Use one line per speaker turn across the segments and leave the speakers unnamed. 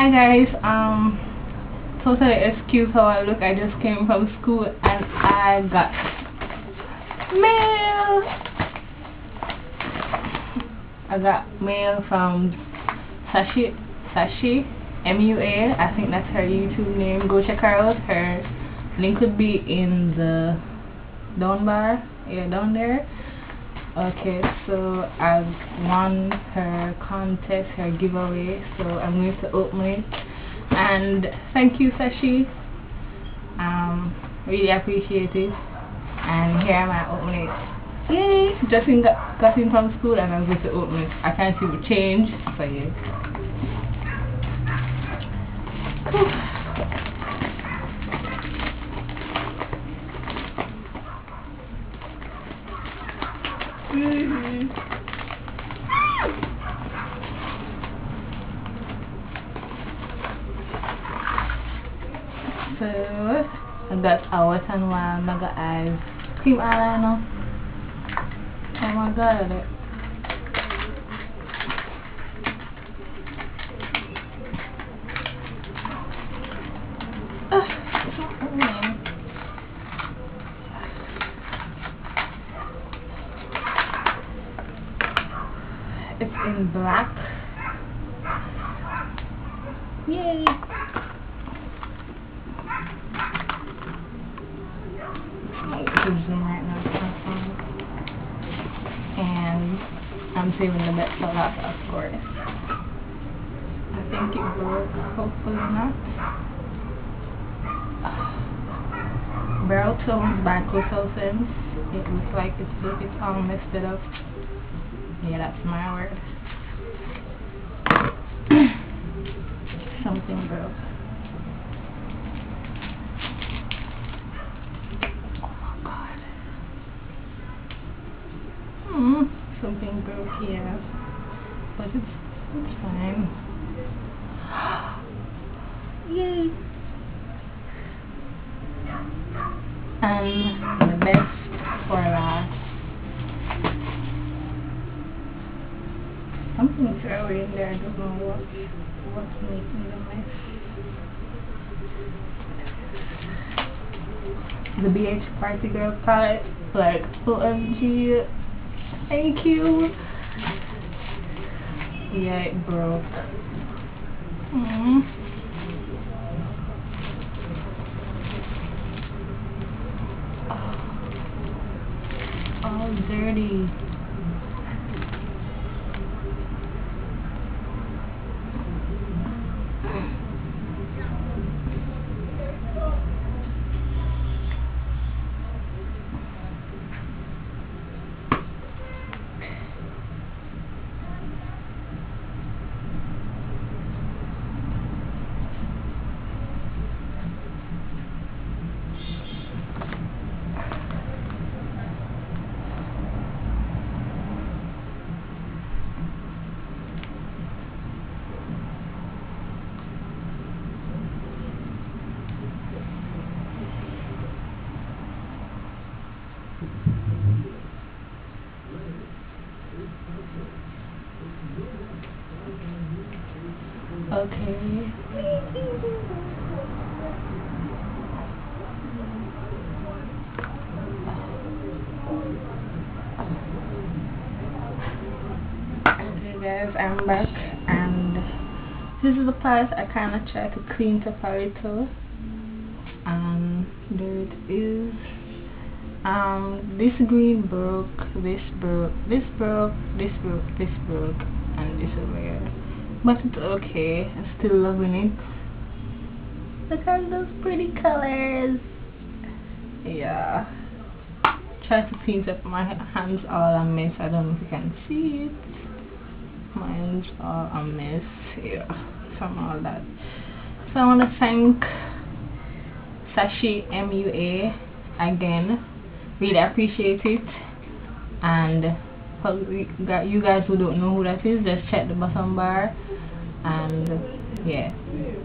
Hi guys, totally excuse how I look. I just came from school and I got mail. I got mail from SashiiMUA. I think that's her YouTube name. Go check her out. Her link would be in the down bar. Yeah, down there. Okay, so I've won her contest, her giveaway, so I'm going to open it. And thank you, Sashi. Really appreciate it. And here am I opening it. Yay! Just got in from school and I'm going to open it. I can't see the change, so yeah. So that's our Tan Wan Mega Eyes cream eyeliner. Oh my god, it's in black. Yay! Right now, and I'm saving the best for last, of course. I think it broke, hopefully not. Barrel tones by Cotilsons. It looks like it's all messed it up. Yeah, that's my word. Something broke. Something broke here, but it's fine. Yay! And the best for last. Something's really in there. I don't know what's making the mess. The BH Party Girl palette, like OMG. Thank you. Yeah, it broke. All dirty. Okay. Okay guys, I'm back and this is the part I kind of try to clean up a little. There it is. This green broke, this broke, this broke, this broke, this broke, and this over here. But it's okay. I'm still loving it. Look at those pretty colors. Yeah. Try to clean up my hands all a mess. I don't know if you can see it. My hands are a mess. Yeah. From all that. So I want to thank SashiiMUA again. Really appreciate it. And for you guys who don't know who that is, just check the bottom bar. And yeah,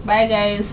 bye guys.